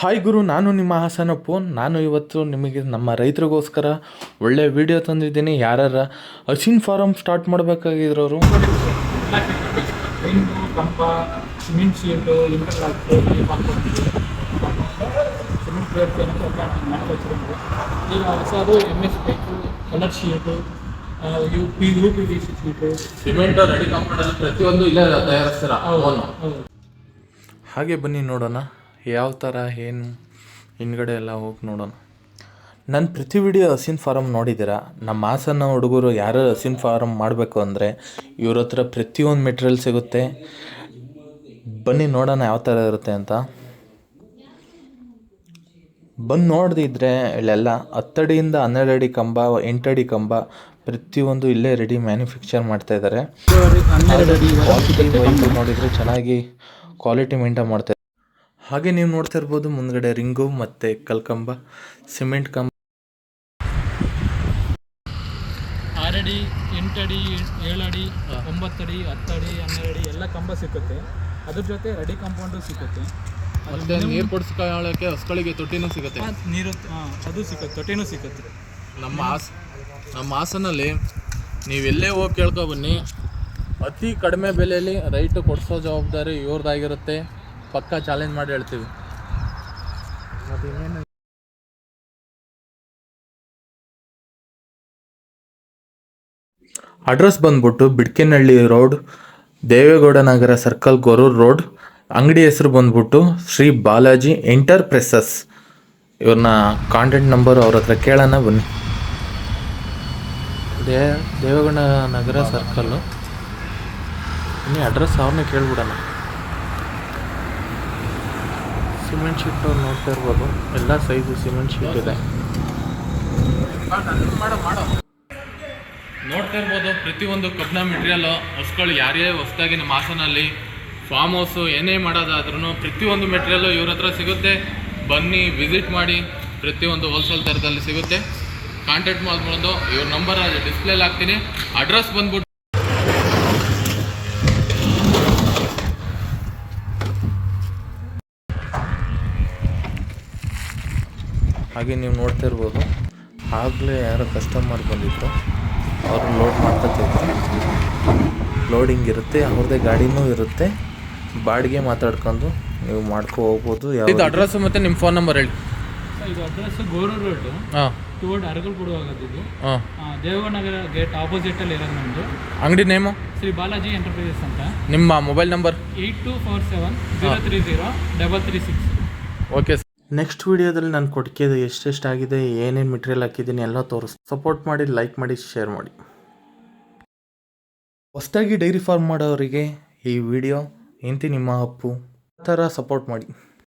Hi ಗುರು, ನಾನು ನಿಮ್ಮ ಹಾಸನಪ್ಪು. ನಾನು ಇವತ್ತು ನಿಮಗೆ ನಮ್ಮ ರೈತರಿಗೋಸ್ಕರ ಒಳ್ಳೆ ವಿಡಿಯೋ ತಂದಿದ್ದೀನಿ. ಯಾರ್ಯಾರ ಹಸಿನ್ ಫಾರಮ್ ಸ್ಟಾರ್ಟ್ ಮಾಡಬೇಕಾಗಿರೋರು ಕಂಪ cement sheet interlock cement manufacturing ಈಗ ಹೊಸದು MS ಬೇಕು, colour sheet, UPVC sheet, cement ready compound ಪ್ರತಿಯೊಂದು ಇಲ್ಲೇ ತಯಾರಿಸ್ತೀರಾ? ಹೌದು. ಹಾಗೆ ಬನ್ನಿ ನೋಡೋಣ ಯಾವ ಥರ ಏನು ಹಿಂದ್ಗಡೆ ಎಲ್ಲ ಹೋಗಿ ನೋಡೋಣ. ನನ್ನ ಪ್ರತಿ ವಿಡಿಯೋ ಹಸಿನ್ ಫಾರಮ್ ನೋಡಿದ್ದೀರಾ. ನಮ್ಮ ಹಾಸನ ಹುಡುಗರು ಯಾರು ಹಸಿನ್ ಫಾರಮ್ ಮಾಡಬೇಕು ಅಂದರೆ ಇವ್ರ ಹತ್ರ ಪ್ರತಿಯೊಂದು ಮೆಟೀರಿಯಲ್ ಸಿಗುತ್ತೆ. ಬನ್ನಿ ನೋಡೋಣ ಯಾವ ಥರ ಇರುತ್ತೆ ಅಂತ. ಬಂದು ನೋಡ್ದಿದ್ರೆ ಇಲ್ಲೆಲ್ಲ 10 ಅಡಿಯಿಂದ 12 ಅಡಿ ಕಂಬ, 8 ಅಡಿ ಕಂಬ ಪ್ರತಿಯೊಂದು ಇಲ್ಲೇ ರೆಡಿ ಮ್ಯಾನುಫ್ಯಾಕ್ಚರ್ ಮಾಡ್ತಾಯಿದ್ದಾರೆ. ನೋಡಿದರೆ ಚೆನ್ನಾಗಿ ಕ್ವಾಲಿಟಿ ಮೇಂಟೈನ್ ಮಾಡ್ತಾರೆ. ಹಾಗೆ ನೀವು ನೋಡ್ತಾ ಇರ್ಬೋದು ಮುಂದ್ಗಡೆ ರಿಂಗು ಮತ್ತು ಕಲ್ಕಂಬ, ಸಿಮೆಂಟ್ ಕಂಬ. 6 ಅಡಿ, 8 ಅಡಿ, 7 ಅಡಿ, 9 ಅಡಿ, 10 ಅಡಿ, 12 ಅಡಿ ಎಲ್ಲ ಕಂಬ ಸಿಕ್ಕುತ್ತೆ. ಅದ್ರ ಜೊತೆ ರೆಡಿ ಕಾಂಪೌಂಡು ಸಿಕ್ಕುತ್ತೆ. ಮತ್ತೆ ನೀರು ಕೊಡಿಸ್ಕೊಳ್ಳೋಕ್ಕೆ ಹಸುಗಳಿಗೆ ತೊಟ್ಟಿನೂ ಸಿಗುತ್ತೆ. ನೀರು ಅದು ಸಿಕ್ಕುತ್ತೆ, ತೊಟ್ಟಿನೂ ಸಿಕ್ಕುತ್ತೆ. ನಮ್ಮ ಹಾಸನಲ್ಲಿ ನೀವೆಲ್ಲೇ ಹೋಗಿ ಕೇಳ್ಕೊಬನ್ನಿ, ಅತಿ ಕಡಿಮೆ ಬೆಲೆಯಲ್ಲಿ ರೈಟು ಕೊಡಿಸೋ ಜವಾಬ್ದಾರಿ ಇವ್ರದ್ದಾಗಿರುತ್ತೆ. ಪಕ್ಕ ಚಾಲೆಂಜ್ ಮಾಡಿ ಹೇಳ್ತೀವಿ. ಅಡ್ರೆಸ್ ಬಂದ್ಬಿಟ್ಟು ಬಿಡ್ಕೆನಹಳ್ಳಿ ರೋಡ್, ದೇವೇಗೌಡ ನಗರ ಸರ್ಕಲ್, ಗೊರೂರು ರೋಡ್. ಅಂಗಡಿ ಹೆಸರು ಬಂದ್ಬಿಟ್ಟು ಶ್ರೀ ಬಾಲಾಜಿ ಎಂಟರ್ಪ್ರೈಸಸ್. ಇವ್ರನ್ನ ಕಾಂಟ್ಯಾಕ್ಟ್ ನಂಬರು ಅವ್ರ ಹತ್ರ ಕೇಳೋಣ ಬನ್ನಿ. ದೇವೇಗೌಡ ನಗರ ಸರ್ಕಲ್ಲು. ಬನ್ನಿ ಅಡ್ರೆಸ್ ಅವ್ರನ್ನೇ ಕೇಳ್ಬಿಡೋಣ. ಸಿಮೆಂಟ್ ಶೀಟ್ ಅವ್ರು ನೋಡ್ತಾ ಇರ್ಬೋದು, ಎಲ್ಲ ಸೈಜು ಸಿಮೆಂಟ್ ಶೀಟ್ ಇದೆ. ನೋಡ್ತಾ ಇರ್ಬೋದು ಪ್ರತಿಯೊಂದು ಕಬ್ಬಿಣ ಮೆಟೀರಿಯಲ್ಲು. ಹಸುಗಳು ಯಾರೇ ಹೊಸದಾಗಿ ನಮ್ಮ ಹಾಸನಲ್ಲಿ ಫಾರ್ಮ್ ಹೌಸು ಏನೇ ಮಾಡೋದಾದ್ರೂ ಪ್ರತಿಯೊಂದು ಮೆಟೀರಿಯಲ್ಲು ಇವ್ರ ಹತ್ರ ಸಿಗುತ್ತೆ. ಬನ್ನಿ ವಿಸಿಟ್ ಮಾಡಿ, ಪ್ರತಿಯೊಂದು ಹೋಲ್ಸೇಲ್ ದರದಲ್ಲಿ ಸಿಗುತ್ತೆ. ಕಾಂಟ್ಯಾಕ್ಟ್ ಮಾಡ್ಬೋದು. ಇವ್ರ ನಂಬರ್ ಡಿಸ್ಪ್ಲೇಲಿ ಹಾಕ್ತೀನಿ. ಅಡ್ರೆಸ್ ಬಂದ್ಬಿಟ್ಟು ಹಾಗೆ ನೀವು ನೋಡ್ತಾ ಇರ್ಬೋದು, ಆಗಲೇ ಯಾರೋ ಕಸ್ಟಮರ್ ಬಂದಿತ್ತು, ಅವರು ಲೋಡ್ ಮಾಡ್ಕೊತಿದ್ರು. ಲೋಡಿಂಗ್ ಇರುತ್ತೆ, ಅವ್ರದ್ದೇ ಗಾಡಿನೂ ಇರುತ್ತೆ. ಬಾಡಿಗೆ ಮಾತಾಡ್ಕೊಂಡು ನೀವು ಹೋಗ್ಬೋದು. ಇದು ಅಡ್ರೆಸ್ ಮತ್ತು ನಿಮ್ಮ ಫೋನ್ ನಂಬರ್ ಹೇಳಿ. ಇದು address Goruru road, toward Arakalagudu ಆಗೋದಿದ್ದು. ದೇವೇಗೌಡ ನಗರ ಗೇಟ್ ಆಪೋಸಿಟಲ್ಲಿ ಇರೋದು ನಮ್ಮದು ಅಂಗಡಿ ನೇಮು ಶ್ರೀ ಬಾಲಾಜಿ ಎಂಟರ್ಪ್ರೈಸಸ್ ಅಂತ. ನಿಮ್ಮ ಮೊಬೈಲ್ ನಂಬರ್ 8247 030 336. ಓಕೆ. ನೆಕ್ಸ್ಟ್ ವೀಡಿಯೋದಲ್ಲಿ ನಾನು ಕೊಟ್ಟಿದ್ದು ಎಷ್ಟೆಷ್ಟಾಗಿದೆ, ಏನೇನು ಮೆಟೀರಿಯಲ್ ಹಾಕಿದ್ದೀನಿ ಎಲ್ಲ ಸಪೋರ್ಟ್ ಮಾಡಿ, ಲೈಕ್ ಮಾಡಿ, ಶೇರ್ ಮಾಡಿ. ಹೊಸದಾಗಿ ಡೈರಿ ಫಾರ್ಮ್ ಮಾಡೋರಿಗೆ ಈ ವಿಡಿಯೋ ಇಂತಿ ನಿಮ್ಮ ಅಪ್ಪು ಥರ ಸಪೋರ್ಟ್ ಮಾಡಿ.